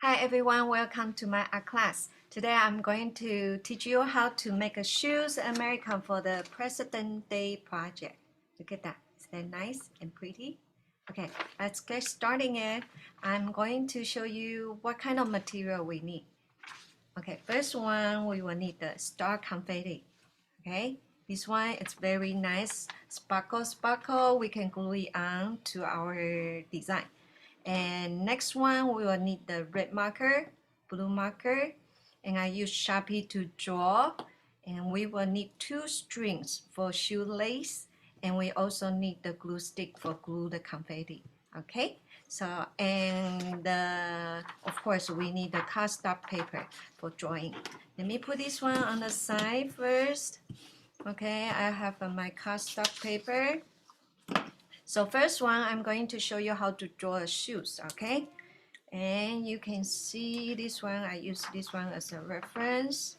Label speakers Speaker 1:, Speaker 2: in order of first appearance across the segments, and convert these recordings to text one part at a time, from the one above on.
Speaker 1: Hi everyone, welcome to my art class. Today I'm going to teach you how to make a shoes American for the President Day project. Look at that, is that nice and pretty? Okay, let's get starting it. I'm going to show you what kind of material we need. Okay, first one we will need the star confetti. Okay, this one it's very nice, sparkle. We can glue it on to our design. And next one, we will need the red marker, blue marker, and I use Sharpie to draw. And we will need 2 strings for shoelace, and we also need the glue stick for glue the confetti. Okay, so and of course we need the cardstock paper for drawing. Let me put this one on the side first. Okay, I have my cardstock paper. So first one, I'm going to show you how to draw shoes, okay? And you can see this one, I use this one as a reference,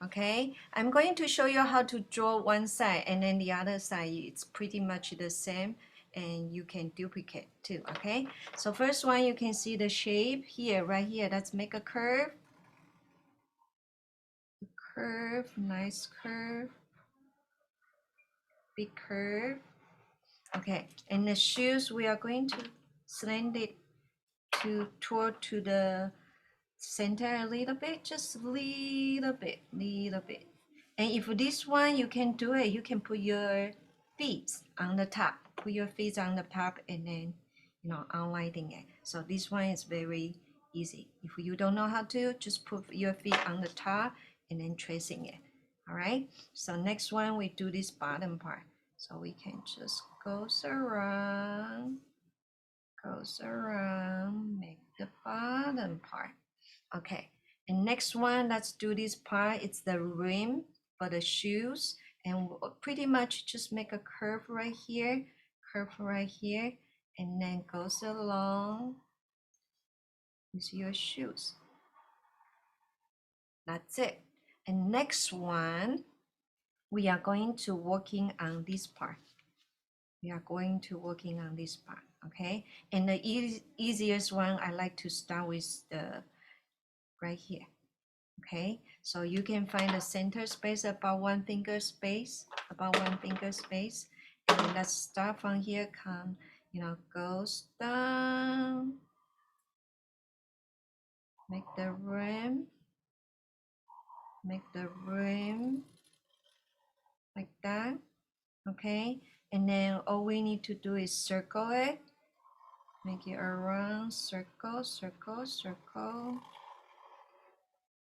Speaker 1: okay? I'm going to show you how to draw one side and then the other side, it's pretty much the same and you can duplicate too, okay? So first one, you can see the shape here, right here, let's make a curve. Curve, nice curve, big curve. Okay, and the shoes, we are going to slant it toward to the center a little bit, just a little bit. And if this one you can do it, you can put your feet on the top. Put your feet on the top and then unlighting it. So this one is very easy. If you don't know how to, just put your feet on the top and then tracing it. All right. So next one we do this bottom part. So we can just goes around, make the bottom part. Okay, and next one, let's do this part. It's the rim for the shoes, and we'll pretty much just make a curve right here, and then goes along with your shoes. That's it. And next one, we are going to working on this part. Okay? And the easiest one, I like to start with the right here. Okay, so you can find the center space about 1 finger space, and let's start from here, goes down, make the rim like that. Okay, and then all we need to do is circle it, make it around, circle,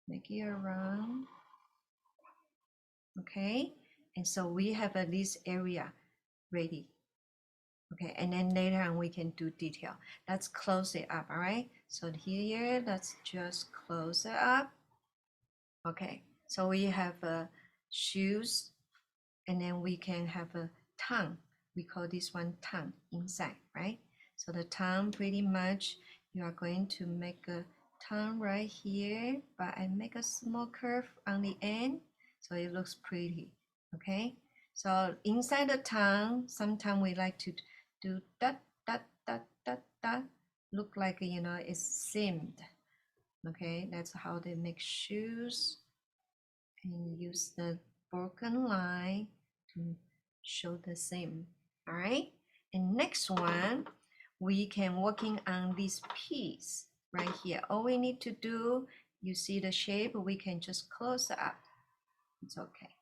Speaker 1: make it around. Okay, and so we have this area ready. Okay, and then later on we can do detail. Let's close it up, all right? So here, let's just close it up. Okay, so we have shoes, and then we can have a tongue. We call this one tongue inside, right? So the tongue, pretty much, you are going to make a tongue right here, but I make a small curve on the end, so it looks pretty, okay? So inside the tongue, sometimes we like to do that, look like, it's seamed, okay? That's how they make shoes, and use the broken line to show the seam, all right? And next one, we can working on this piece right here. All we need to do, you see the shape, we can just close up. It's okay.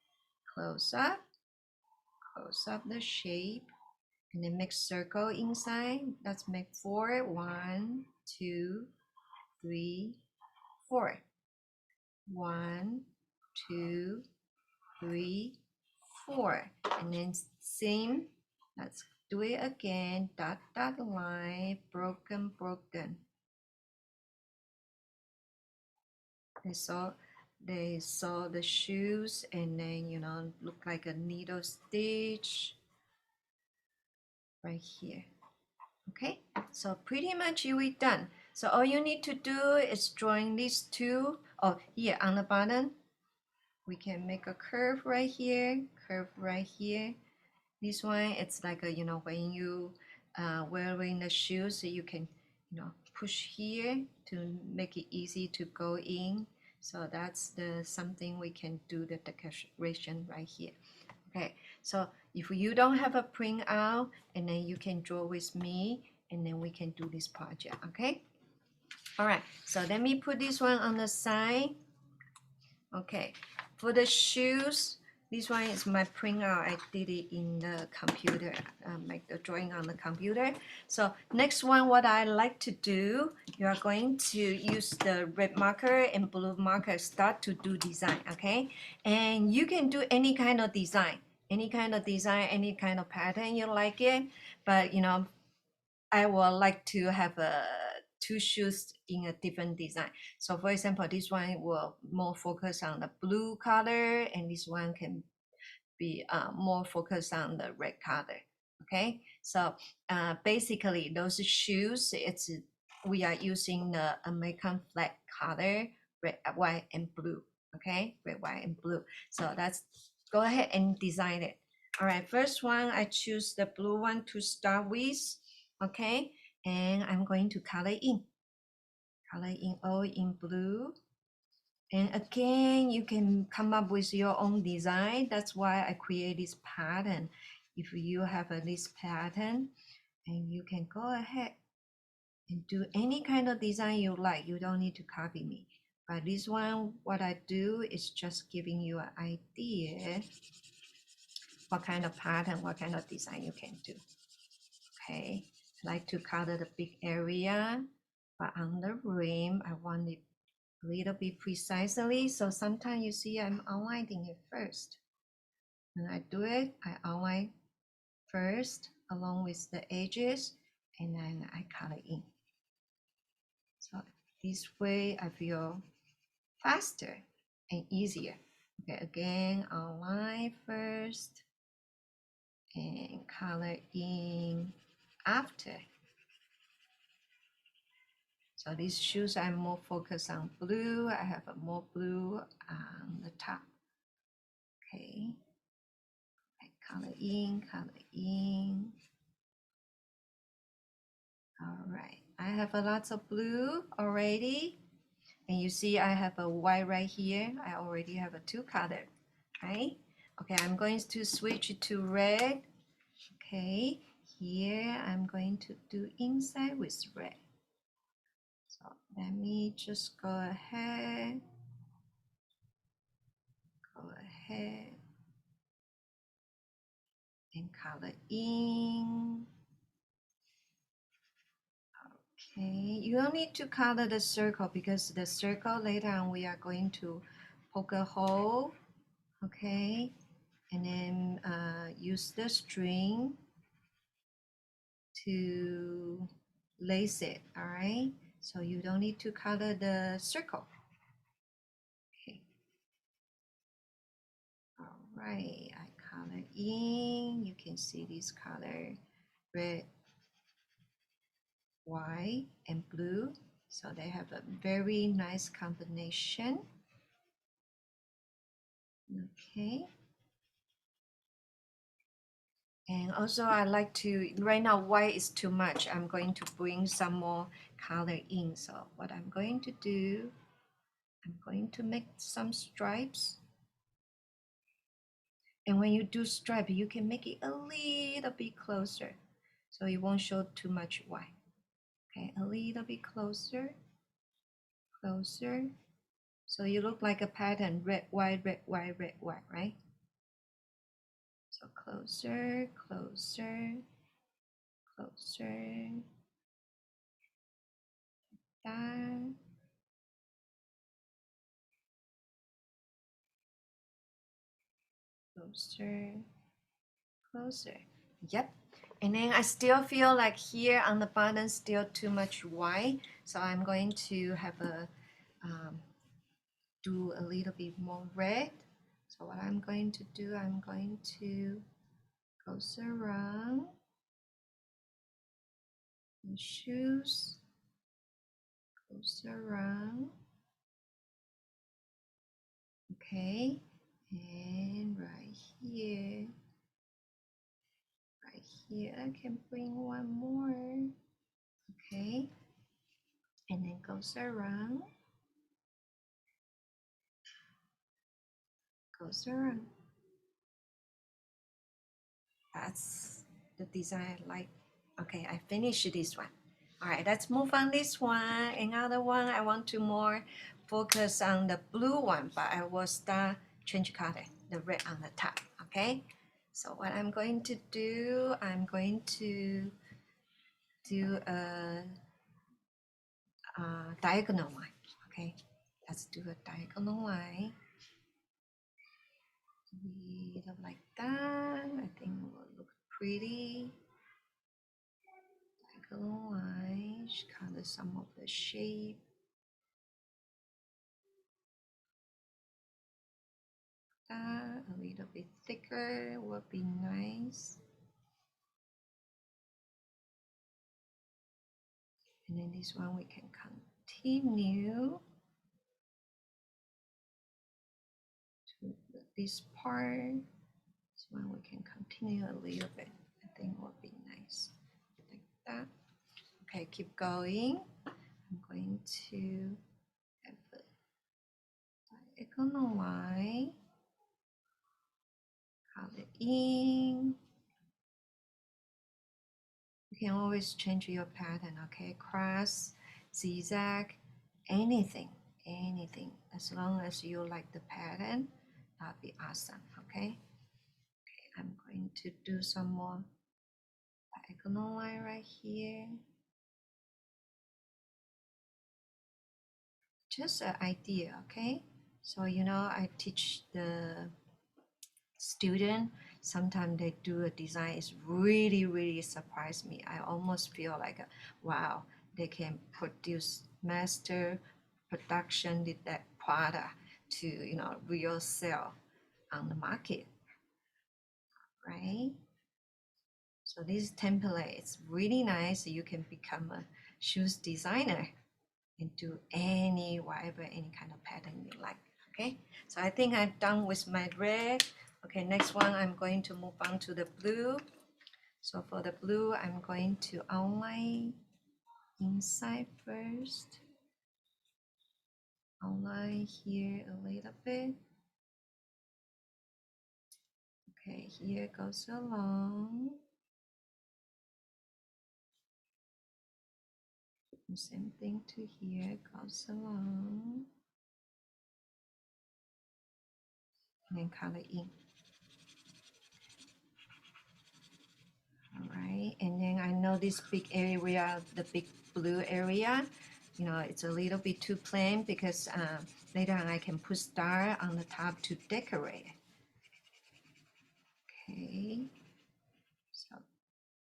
Speaker 1: Close up the shape, and then make circle inside. Let's make 4. 1, 2, 3, 4. 1, 2, 3, 4. And then same. Let's do it again. Dot line, broken. They saw the shoes, and then look like a needle stitch right here. Okay, so pretty much you are done. So all you need to do is drawing these two. Oh, here on the bottom, we can make a curve right here, This one, it's like when you wearing the shoes, so you can push here to make it easy to go in. So that's the something we can do the decoration right here. Okay, so if you don't have a printout, and then you can draw with me, and then we can do this project. Okay. All right. So let me put this one on the side. Okay, for the shoes, this one is my printout. I did it in the computer, make the drawing on the computer. So next one, what I like to do, you are going to use the red marker and blue marker, start to do design, okay? And you can do any kind of design, any kind of pattern you like it. But I would like to have two shoes in a different design. So for example, this one will more focus on the blue color, and this one can be more focused on the red color. Okay, so basically those shoes, we are using the American flag color, red, white, and blue. Okay, red, white, and blue. So that's go ahead and design it. All right, first one, I choose the blue one to start with. Okay, and I'm going to color in all in blue. And again, you can come up with your own design. That's why I create this pattern. If you have this pattern, and you can go ahead and do any kind of design you like. You don't need to copy me. But this one, what I do is just giving you an idea what kind of pattern, what kind of design you can do. Okay, I like to color the big area, but on the rim, I want it a little bit precisely. So sometimes you see I'm outlining it first. When I do it, I outline first along with the edges, and then I color in. So this way I feel faster and easier. Okay, again, outline first and color in after. So these shoes I'm more focused on blue. I have a more blue on the top. Okay, color in, color in. All right, I have a lots of blue already. And you see I have a white right here. I already have a two color, right? Okay, I'm going to switch to red. Okay, here I'm going to do inside with red. So let me just go ahead and color in. Okay, you don't need to color the circle because the circle later on we are going to poke a hole. Okay, and then use the string to lace it. All right, so you don't need to color the circle. Okay, all right, I color in. You can see this color, red, white, and blue. So they have a very nice combination. Okay. And also I like to, right now white is too much. I'm going to bring some more color in. So what I'm going to do, I'm going to make some stripes. And when you do stripe, you can make it a little bit closer. So it won't show too much white. Okay, a little bit closer, closer. So you look like a pattern, red, white, red, white, red, white, right? So closer, closer, closer, down. Closer, closer. Yep. And then I still feel like here on the bottom still too much white. So I'm going to have a do a little bit more red. So what I'm going to do, I'm going to go around the shoes, go around. Okay. And right here, I can bring one more. Okay. goes around, goes around. That's the design I like. Okay, I finished this one. All right, let's move on this one. Another one, I want to more focus on the blue one, but I will start change color, the red on the top, okay? So what I'm going to do, I'm going to do a diagonal line, okay? Let's do a diagonal line. Little like that, I think it will look pretty. Diagonal line, color some of the shape. That a little bit thicker would be nice. And then this one we can continue to this part. This one we can continue a little bit. I think would be nice like that. Okay, keep going. I'm going to have a diagonal line. Color in. You can always change your pattern, okay? Cross, zigzag, anything, anything. As long as you like the pattern, that'd be awesome, okay? Okay, I'm going to do some more diagonal line right here. Just an idea, okay? So, you know, I teach the student, sometimes they do a design, it's really surprised me. I almost feel like, wow, they can produce master production with that product to, you know, real sell on the market, right? So this template is really nice. You can become a shoes designer and do any whatever, any kind of pattern you like. Okay, so I think I'm done with my red. Okay, next one I'm going to move on to the blue. So for the blue, I'm going to outline inside first. Outline here a little bit. Okay, here goes along. And same thing to here goes along. And then color in. All right, and then I know this big area, the big blue area, you know, it's a little bit too plain because later on I can put star on the top to decorate. Okay, so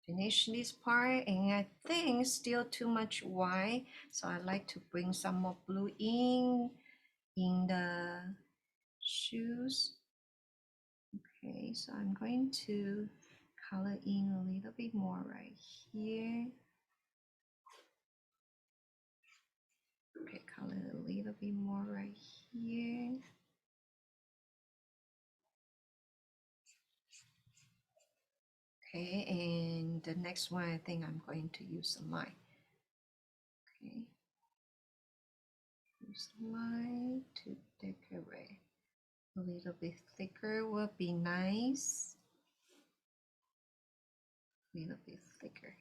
Speaker 1: finish this part, and I think still too much white, so I like to bring some more blue in the shoes. Okay, so I'm going to color in a little bit more right here. Okay, color a little bit more right here. Okay, and the next one, I think I'm going to use a line. Okay, use a line to decorate. A little bit thicker will be nice. A little bit thicker.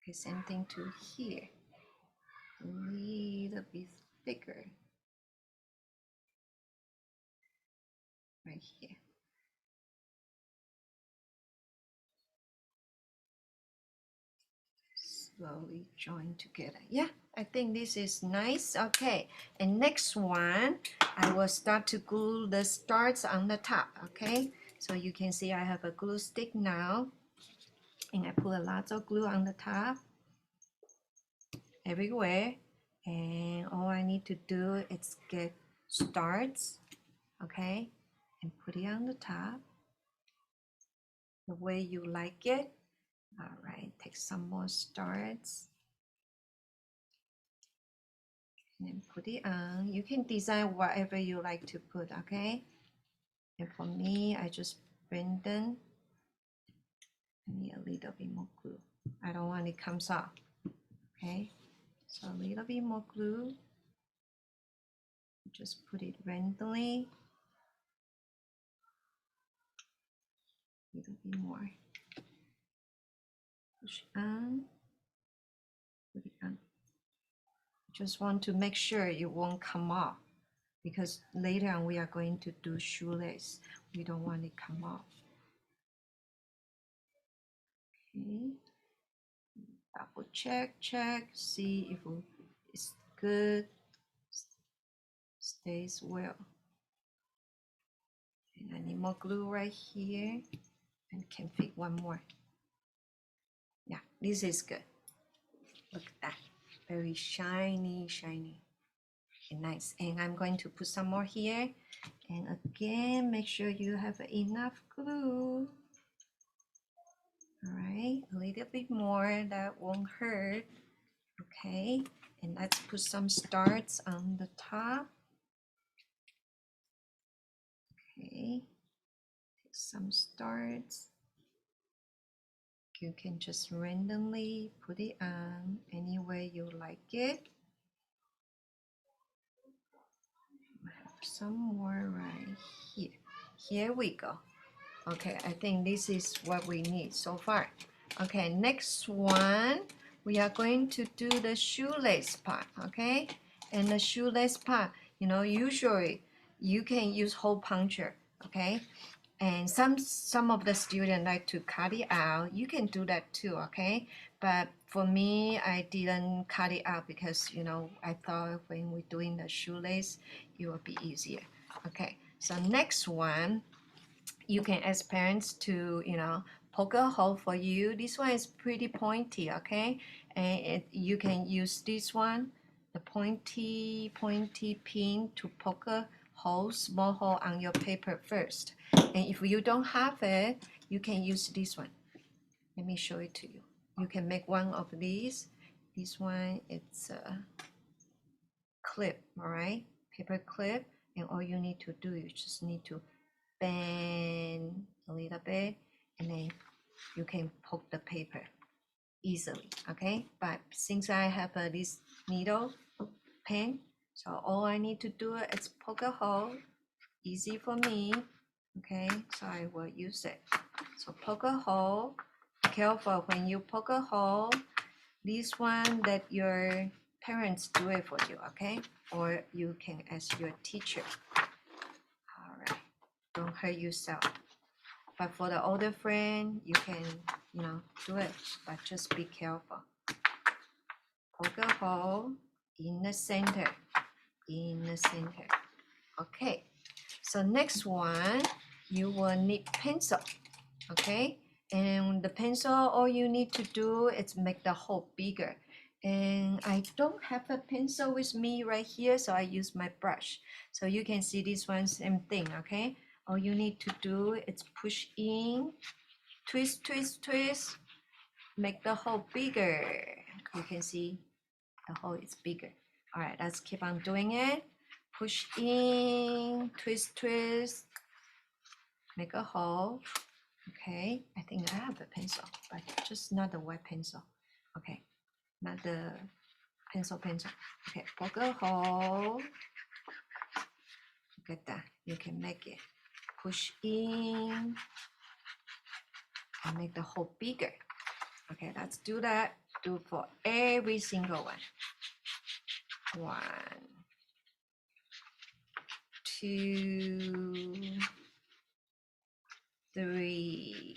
Speaker 1: Okay, same thing to here. A little bit thicker. Right here. Slowly join together. Yeah, I think this is nice. Okay, and next one, I will start to glue the stars on the top. Okay, so you can see I have a glue stick now, and I put a lot of glue on the top everywhere, and all I need to do is get stars, okay, and put it on the top the way you like it. All right, take some more stars and then put it on. You can design whatever you like to put, okay? And for me, I just bend them. I need a little bit more glue. I don't want it comes off, okay? So a little bit more glue. Just put it randomly. A little bit more. Push on. Put it on. Just want to make sure it won't come off, because later on we are going to do shoelace. We don't want it come off. Okay. Double check, see if it's good, stays well. And I need more glue right here, and can fit one more. Yeah, this is good. Look at that, very shiny, and nice. And I'm going to put some more here. And again, make sure you have enough glue. All right, a little bit more, that won't hurt. Okay, and let's put some starts on the top. Okay, take some starts. You can just randomly put it on any way you like it. I have some more right here. Here we go. Okay, I think this is what we need so far. Okay, next one, we are going to do the shoelace part, okay? And the shoelace part, you know, usually you can use hole puncture, okay? And some of the students like to cut it out. You can do that too, okay? But for me, I didn't cut it out because, you know, I thought when we're doing the shoelace, it will be easier. Okay, so next one, you can ask parents to, you know, poke a hole for you. This one is pretty pointy, okay? And you can use this one, the pointy pin, to poke a hole, small hole on your paper first. And if you don't have it, you can use this one. Let me show it to you. You can make one of these. This one, it's a clip, all right? Paper clip. And all you need to do, you just need to bend a little bit, and then you can poke the paper easily, okay? But since I have this needle pen, so all I need to do is poke a hole. Easy for me, okay? So I will use it. So poke a hole. Be careful when you poke a hole. This one, that your parents do it for you, okay? Or you can ask your teacher. All right, don't hurt yourself. But for the older friend, you can, you know, do it, but just be careful. Poke a hole in the center, Okay, so next one, you will need pencil, okay? And the pencil, all you need to do is make the hole bigger. And I don't have a pencil with me right here, so I use my brush. So you can see this one, same thing, okay? All you need to do is push in, twist, make the hole bigger. You can see the hole is bigger. All right, let's keep on doing it. Push in, twist, make a hole. Okay, I think I have a pencil, but just not the white pencil. Okay, not the pencil. Okay, poke a hole. Look at that, you can make it. Push in and make the hole bigger. Okay, let's do that. Do for every single one. 1, 2, 3,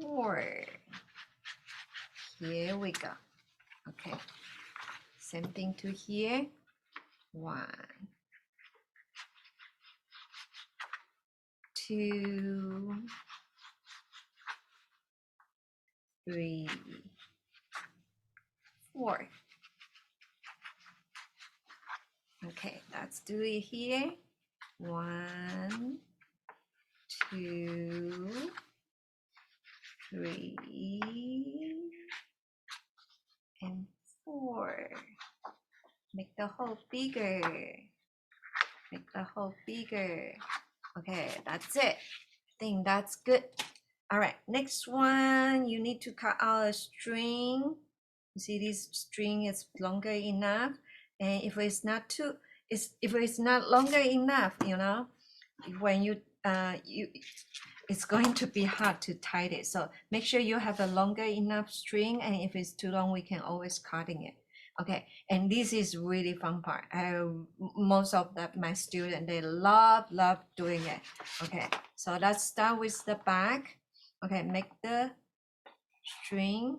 Speaker 1: 4. Here we go. Okay, same thing to here. 1, 2, 3, 4. Okay, let's do it here. 1, 2, 3, and 4. Make the hole bigger. Okay, that's it. I think that's good. All right, next one, you need to cut out a string You see this string is longer enough, and if it's not too, if it's not longer enough, you know, when you it's going to be hard to tie it. So make sure you have a longer enough string, and if it's too long, we can always cutting it. Okay, and this is really fun part. Most of my students, they love doing it. Okay, so let's start with the back. Okay, make the string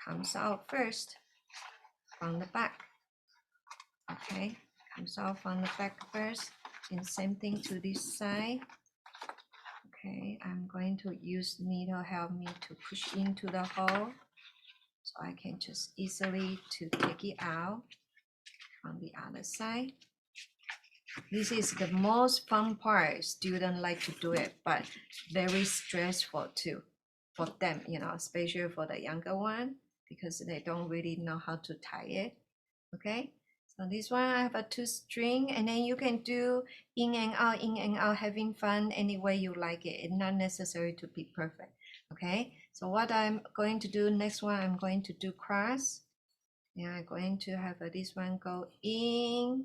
Speaker 1: comes out first from the back. Okay, comes out from the back first, and same thing to this side. Okay, I'm going to use needle help me to push into the hole, so I can just easily to take it out on the other side. This is the most fun part. Students like to do it, but very stressful too for them, you know, especially for the younger one, because they don't really know how to tie it. Okay, so this one I have a 2 string, and then you can do in and out, having fun any way you like it. It's not necessary to be perfect. Okay, so what I'm going to do next one, I'm going to do cross. And I'm going to have this one go in,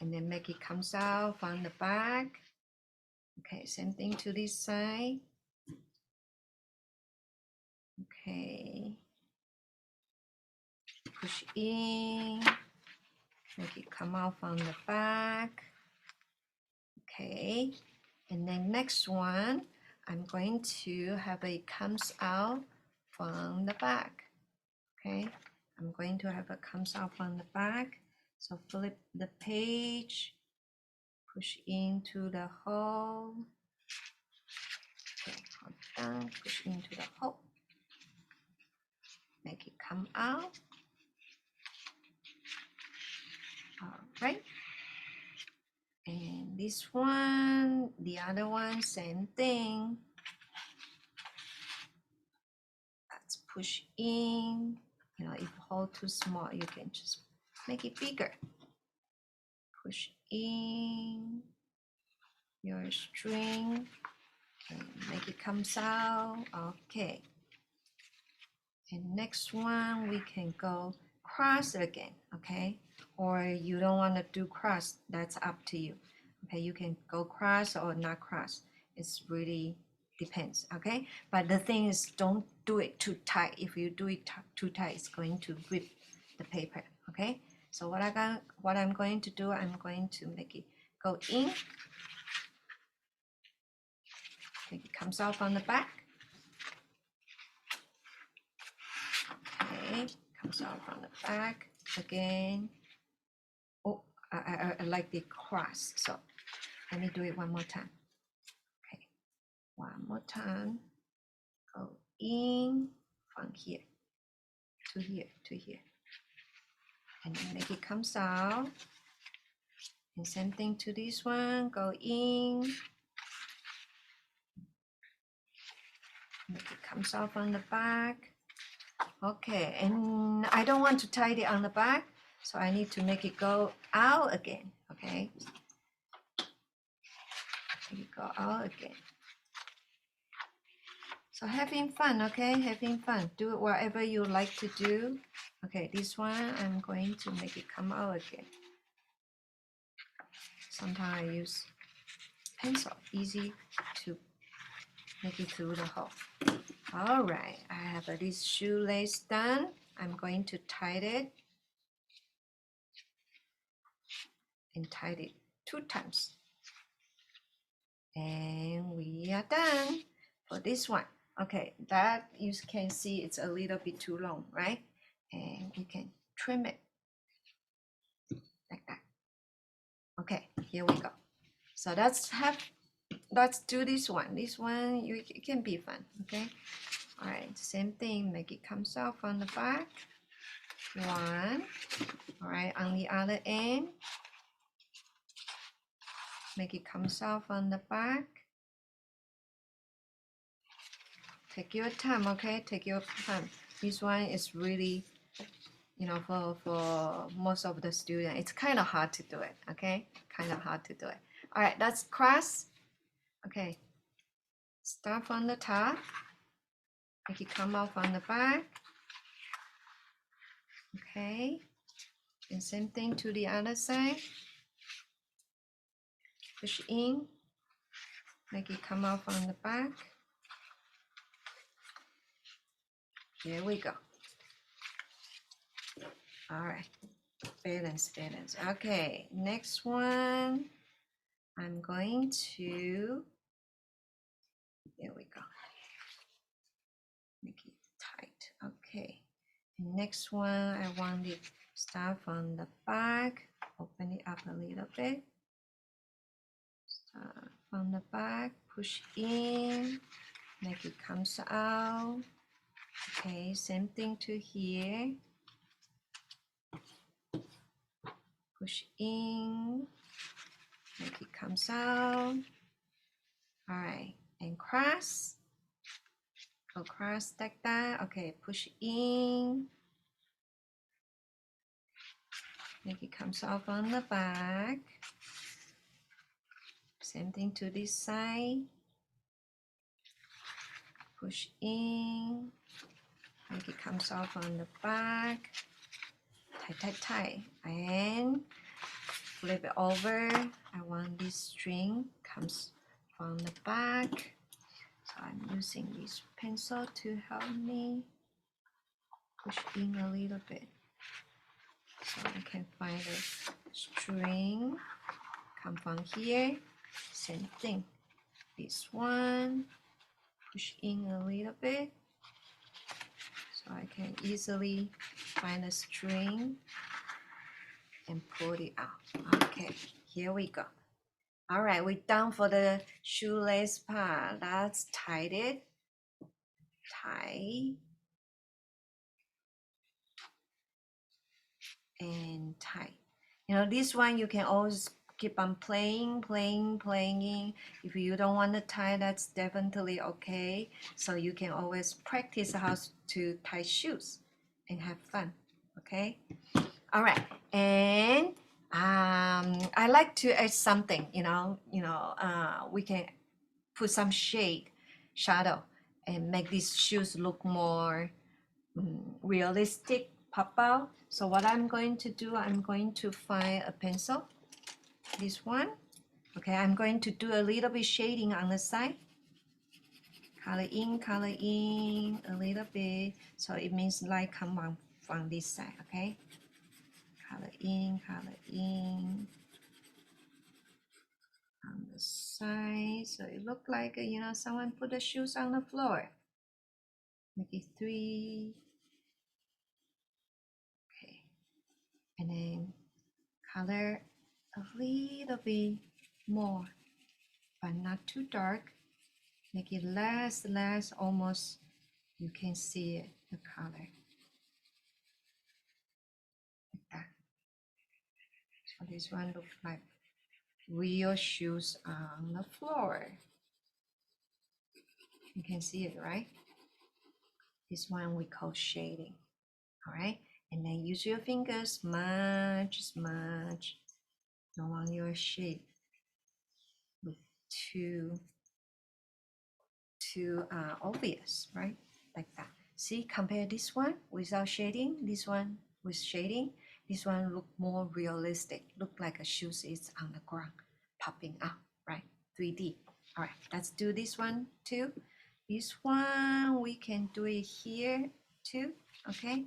Speaker 1: and then make it comes out from the back. Okay, same thing to this side. Okay, push in, make it come out from the back. Okay, and then next one, I'm going to have it comes out from the back. Okay, I'm going to have it comes out from the back. So flip the page, push into the hole. Okay, hold down, push into the hole. Make it come out. All right. And this one, the other one, same thing. Let's push in. You know, if hole too small, you can just make it bigger. Push in your string and make it comes out. Okay. And next one, we can go cross again, okay? Or you don't want to do cross, that's up to you. Okay, you can go cross or not cross. It's really depends, okay? But the thing is, don't do it too tight. If you do it too tight, it's going to rip the paper, okay? So what I'm going to do, I'm going to make it go in. Make it comes out on the back. Okay, comes out from the back again. Oh, I like the cross, so let me do it one more time. Okay, one more time. Go in from here to here to here, and then make it comes out. And same thing to this one. Go in, make it comes out on the back. Okay, and I don't want to tie it on the back, so I need to make it go out again. Okay, make it go out again. So having fun, okay? Having fun. Do whatever you like to do. Okay, this one I'm going to make it come out again. Sometimes I use pencil, easy to make it through the hole. All right, I have this shoelace done. I'm going to tie it and tie it 2 times. And we are done for this one. Okay, that you can see it's a little bit too long, right? And you can trim it like that. Okay, here we go. So let's do this one. This one it can be fun. Okay. All right, same thing. Make it comes out from the back. One. All right, on the other end. Make it comes out from the back. Take your time, okay? Take your time. This one is really, you know, for most of the students, it's kind of hard to do it, okay? Kind of hard to do it. All right, let's cross. Okay, start from the top. Make it come off on the back. Okay, and same thing to the other side. Push in, make it come off on the back. There we go. All right, balance. Okay, next one, I'm going to, there we go. Make it tight. Okay, next one, I want it start from the back, open it up a little bit. Start from the back, push in, make it comes out. Okay, same thing to here. Push in, make it comes out. All right, and cross. Go cross like that. Okay, push in. Make it comes off on the back. Same thing to this side. Push in. Make it comes off on the back. Tight. And flip it over. I want this string comes from the back. So I'm using this pencil to help me push in a little bit. So I can find the string. Come from here. Same thing. This one. Push in a little bit. So I can easily find a string and pull it out. Okay, here we go. All right, we're done for the shoelace part. Let's tie it. Tie and tie. You know, this one you can always keep on playing. If you don't want to tie, that's definitely okay. So you can always practice how to tie shoes and have fun. Okay. All right, and I like to add something. We can put some shadow, and make these shoes look more realistic, pop out. So what I'm going to do, I'm going to find a pencil, this one. Okay, I'm going to do a little bit shading on the side. Color in a little bit. So it means light come on from this side, okay? Color in on the side. So it looked like, someone put the shoes on the floor. Make it 3. Okay. And then color a little bit more, but not too dark. Make it less, almost you can see it, the color. Like that. So this one looks like real shoes on the floor. You can see it, right? This one we call shading. All right, and then use your fingers, smudge. Don't want your shape look too obvious, right? Like that. See, compare this one without shading, this one with shading. This one look more realistic, look like a shoe is on the ground, popping out, right? 3D. All right, let's do this one too. This one, we can do it here too, okay?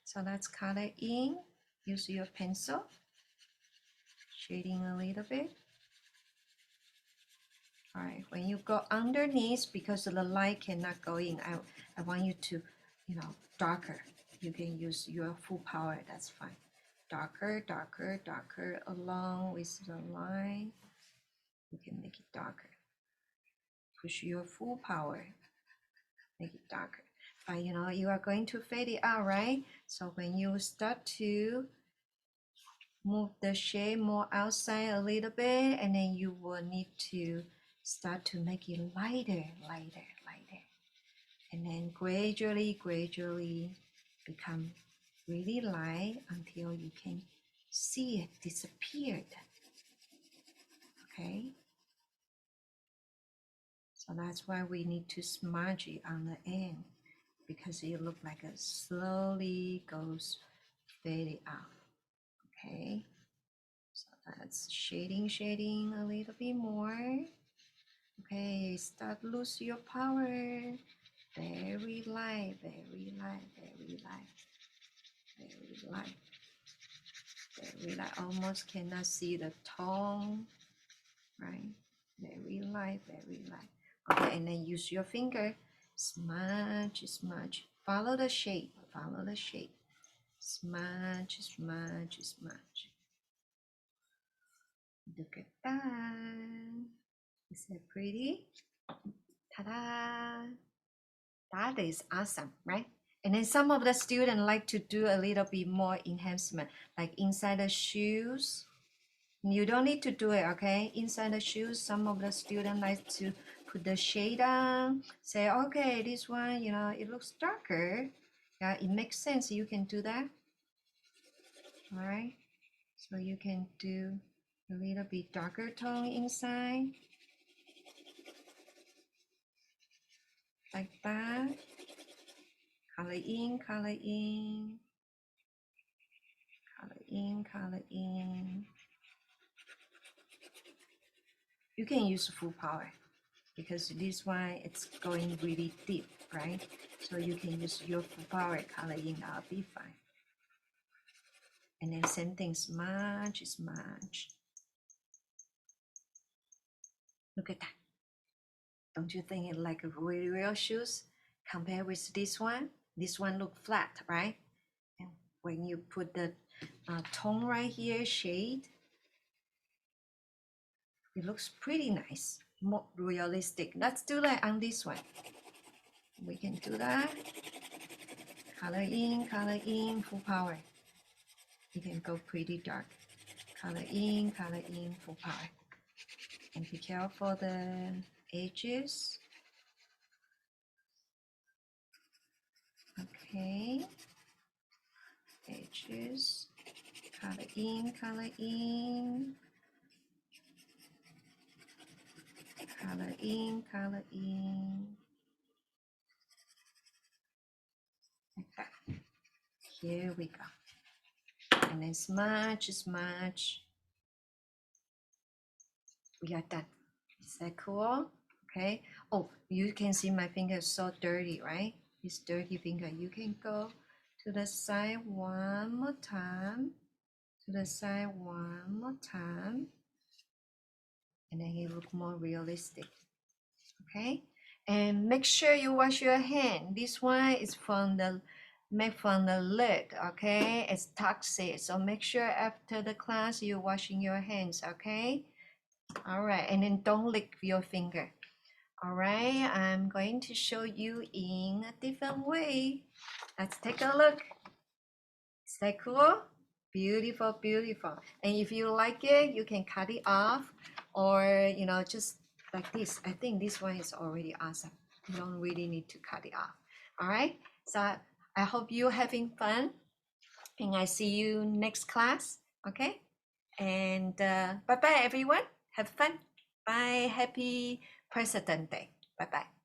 Speaker 1: So let's color in, use your pencil, shading a little bit. All right, when you go underneath, because the light cannot go in, I want you to, darker. You can use your full power, that's fine. Darker along with the line. You can make it darker. Push your full power, make it darker. But you are going to fade it out, right? So when you start to move the shade more outside a little bit, and then you will need to start to make it lighter, and then gradually become really light until you can see it disappeared. Okay, so that's why we need to smudge it on the end. because it look like it slowly goes fading out. Okay, so that's shading a little bit more. Okay, start lose your power. Very light, very light, very light, very light, very light. Almost cannot see the tone, right? Very light, very light. Okay, and then use your finger. Smudge, smudge. Follow the shape, follow the shape. Smudge, smudge, smudge. Look at that. Is that pretty? Ta-da! That is awesome, right? And then some of the students like to do a little bit more enhancement, like inside the shoes. You don't need to do it, okay? Inside the shoes, some of the students like to put the shade on, say, okay, this one, you know, it looks darker. Yeah, it makes sense. You can do that, all right? So you can do a little bit darker tone inside, like that. Color in, color in, color in, color in. You can use full power because this one it's going really deep, right? So you can use your full power color in, that'll be fine. And then same thing, smudge, smudge. Look at that. Don't you think it like a real shoes compared with this one? This one look flat, right? And when you put the tone right here, shade, it looks pretty nice, more realistic. Let's do that on this one. We can do that. Color in, full power. You can go pretty dark. Color in, full power. And be careful the edges. Okay. Edges. Color in, color in. Color in, color in. Like that. Here we go. And then smudge, smudge. We are done. Is that cool? Okay. Oh, you can see my finger is so dirty, right? This dirty finger. You can go to the side one more time. To the side one more time. And then it look more realistic. Okay. And make sure you wash your hand. This one is from the made from the lid. Okay. It's toxic. So make sure after the class you're washing your hands. Okay. All right, and then don't lick your finger. All right, I'm going to show you in a different way. Let's take a look. Is that cool? Beautiful, beautiful. And if you like it, you can cut it off or, you know, just like this. I think this one is already awesome. You don't really need to cut it off. All right, so I hope you're having fun and I see you next class. Okay, and bye-bye, everyone. Have fun. Bye. Happy President Day. Bye-bye.